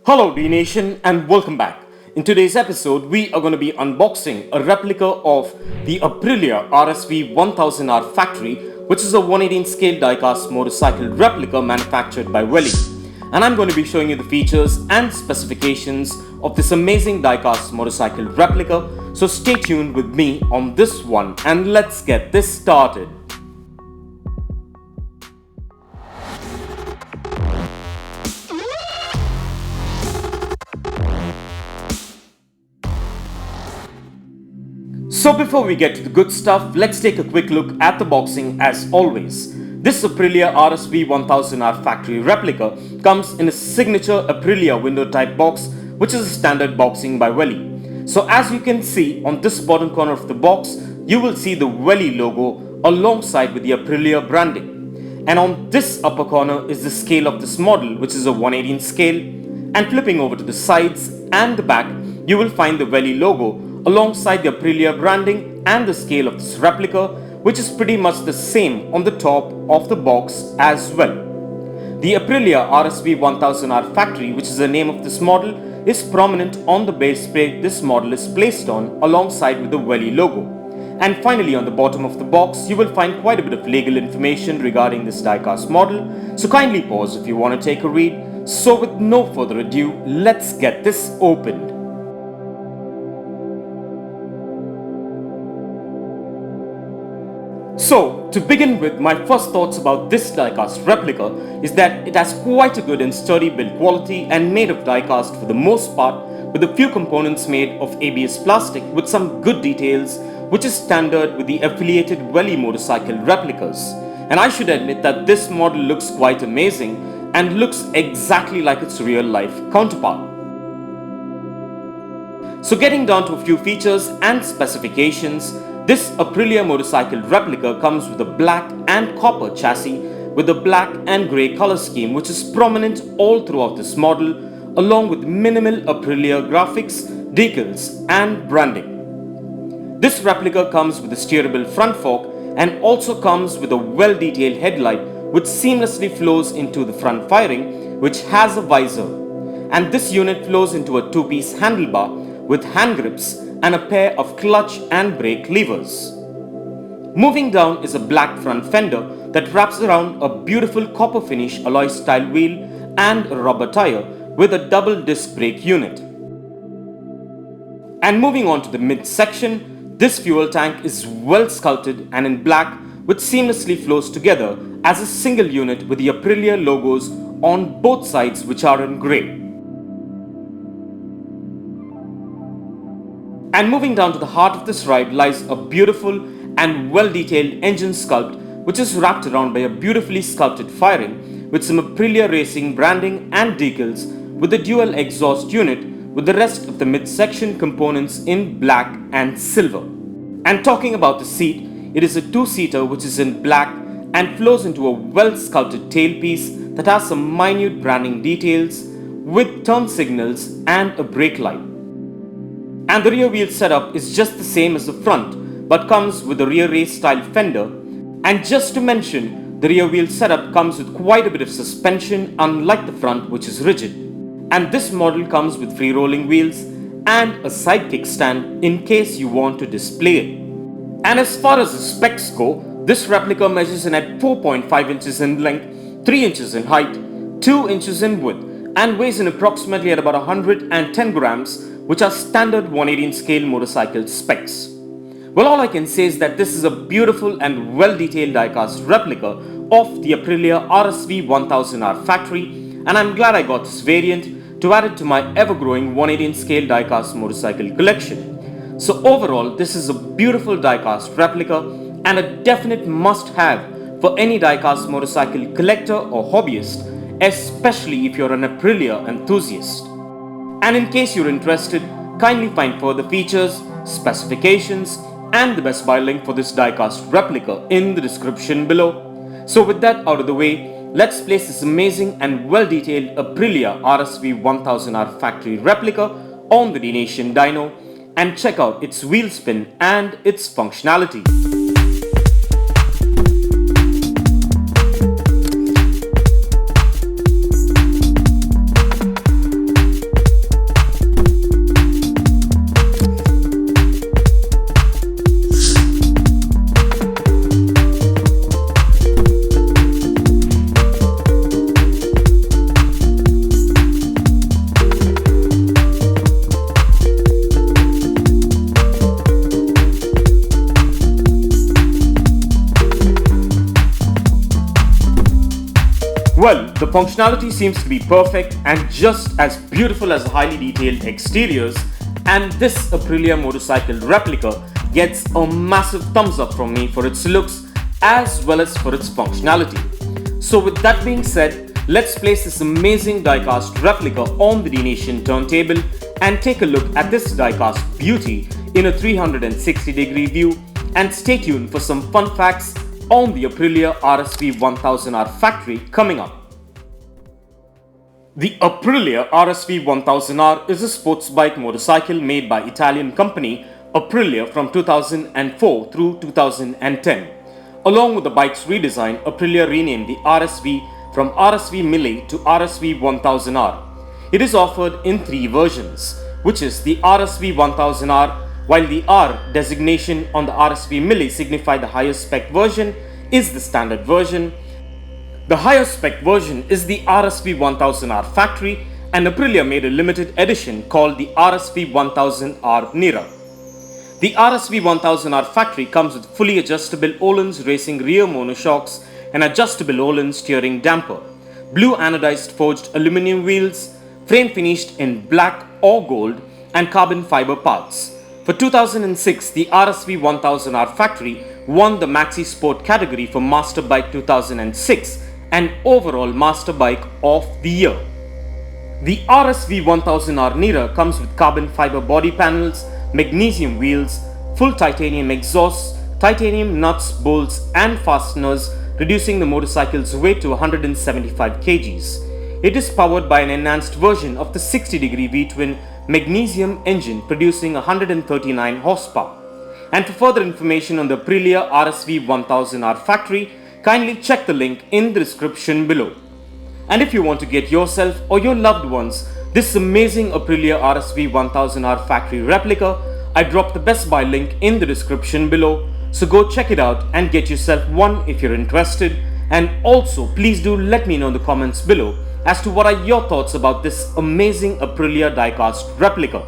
Hello Dnation and welcome back. In today's episode, we are going to be unboxing a replica of the Aprilia RSV 1000R Factory, which is a 118 scale diecast motorcycle replica manufactured by Welly. And I'm going to be showing you the features and specifications of this amazing diecast motorcycle replica. So stay tuned with me on this one and let's get this started. So before we get to the good stuff, let's take a quick look at the boxing as always. This Aprilia RSV 1000R Factory replica comes in a signature Aprilia window type box, which is a standard boxing by Welly. So as you can see on this bottom corner of the box, you will see the Welly logo alongside with the Aprilia branding. And on this upper corner is the scale of this model, which is a 118 scale. And flipping over to the sides and the back, you will find the Welly logo alongside the Aprilia branding and the scale of this replica, which is pretty much the same on the top of the box as well. The Aprilia RSV 1000R Factory, which is the name of this model, is prominent on the base plate this model is placed on alongside with the Welly logo. And finally on the bottom of the box, you will find quite a bit of legal information regarding this diecast model, so kindly pause if you want to take a read. So with no further ado, let's get this opened. So, to begin with, my first thoughts about this diecast replica is that it has quite a good and sturdy build quality and made of diecast for the most part, with a few components made of ABS plastic with some good details, which is standard with the affiliated Welly motorcycle replicas. And I should admit that this model looks quite amazing and looks exactly like its real life counterpart. So getting down to a few features and specifications, this Aprilia motorcycle replica comes with a black and copper chassis with a black and grey color scheme, which is prominent all throughout this model, along with minimal Aprilia graphics, decals and branding. This replica comes with a steerable front fork and also comes with a well-detailed headlight which seamlessly flows into the front fairing, which has a visor. And this unit flows into a two-piece handlebar with hand grips and a pair of clutch and brake levers. Moving down is a black front fender that wraps around a beautiful copper finish alloy style wheel and a rubber tire with a double disc brake unit. And moving on to the mid section, this fuel tank is well sculpted and in black, which seamlessly flows together as a single unit with the Aprilia logos on both sides, which are in grey. And moving down to the heart of this ride lies a beautiful and well-detailed engine sculpt, which is wrapped around by a beautifully sculpted fairing with some Apriliaracing branding and decals with a dual exhaust unit with the rest of the midsection components in black and silver. And talking about the seat, it is a two-seater which is in black and flows into a well-sculpted tailpiece that has some minute branding details with turn signals and a brake light. And the rear wheel setup is just the same as the front, but comes with a rear race style fender. And just to mention, the rear wheel setup comes with quite a bit of suspension, unlike the front, which is rigid. And this model comes with free rolling wheels and a side kickstand in case you want to display it. And as far as the specs go, this replica measures in at 4.5 inches in length, 3 inches in height, 2 inches in width, and weighs in approximately at about 110 grams, which are standard 118 scale motorcycle specs. Well, all I can say is that this is a beautiful and well-detailed diecast replica of the Aprilia RSV 1000R Factory, and I'm glad I got this variant to add it to my ever-growing 118 scale diecast motorcycle collection. So overall, this is a beautiful diecast replica and a definite must-have for any diecast motorcycle collector or hobbyist, especially if you're an Aprilia enthusiast. And in case you're interested, kindly find further features, specifications, and the best buy link for this diecast replica in the description below. So with that out of the way, let's place this amazing and well-detailed Aprilia RSV 1000R Factory replica on the Dnation dyno and check out its wheel spin and its functionality. The functionality seems to be perfect and just as beautiful as the highly detailed exteriors, and this Aprilia motorcycle replica gets a massive thumbs up from me for its looks as well as for its functionality. So with that being said, let's place this amazing diecast replica on the Dnation turntable and take a look at this diecast beauty in a 360-degree view, and stay tuned for some fun facts on the Aprilia RSV 1000R factory coming up. The Aprilia RSV 1000R is a sports bike motorcycle made by Italian company Aprilia from 2004 through 2010. Along with the bike's redesign, Aprilia renamed the RSV from RSV Mille to RSV 1000R. It is offered in three versions, which is the RSV 1000R, while the R designation on the RSV Mille signify the highest spec version is the standard version. The higher spec version is the RSV 1000R factory, and Aprilia made a limited edition called the RSV 1000 R Nera. The RSV 1000R factory comes with fully adjustable Öhlins racing rear monoshocks and adjustable Öhlins steering damper, blue anodized forged aluminum wheels, frame finished in black or gold, and carbon fiber parts. For 2006, the RSV 1000R factory won the Maxi Sport category for Master Bike 2006 and overall Master Bike of the Year. The RSV 1000R Nera comes with carbon fiber body panels, magnesium wheels, full titanium exhausts, titanium nuts, bolts and fasteners, reducing the motorcycle's weight to 175 kgs. It is powered by an enhanced version of the 60-degree V-twin magnesium engine producing 139 horsepower. And for further information on the Aprilia RSV 1000R factory, kindly check the link in the description below. And if you want to get yourself or your loved ones this amazing Aprilia RSV 1000R factory replica, I dropped the Best Buy link in the description below, so go check it out and get yourself one if you're interested. And also please do let me know in the comments below as to what are your thoughts about this amazing Aprilia diecast replica.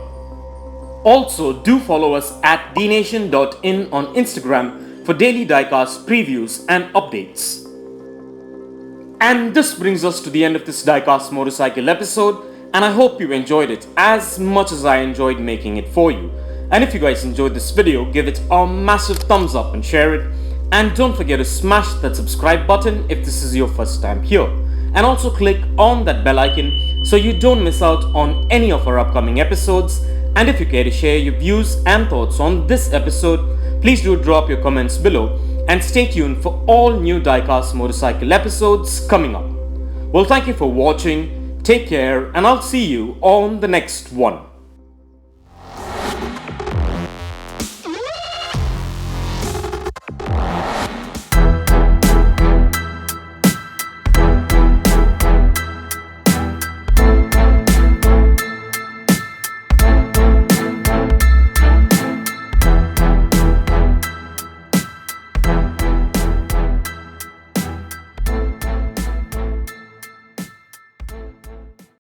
Also do follow us at dnation.in on Instagram for daily diecast previews and updates. And this brings us to the end of this diecast motorcycle episode, and I hope you enjoyed it as much as I enjoyed making it for you. And if you guys enjoyed this video, give it a massive thumbs up and share it. And don't forget to smash that subscribe button if this is your first time here. And also click on that bell icon so you don't miss out on any of our upcoming episodes. And if you care to share your views and thoughts on this episode, please do drop your comments below and stay tuned for all new diecast motorcycle episodes coming up. Well, thank you for watching, take care, and I'll see you on the next one.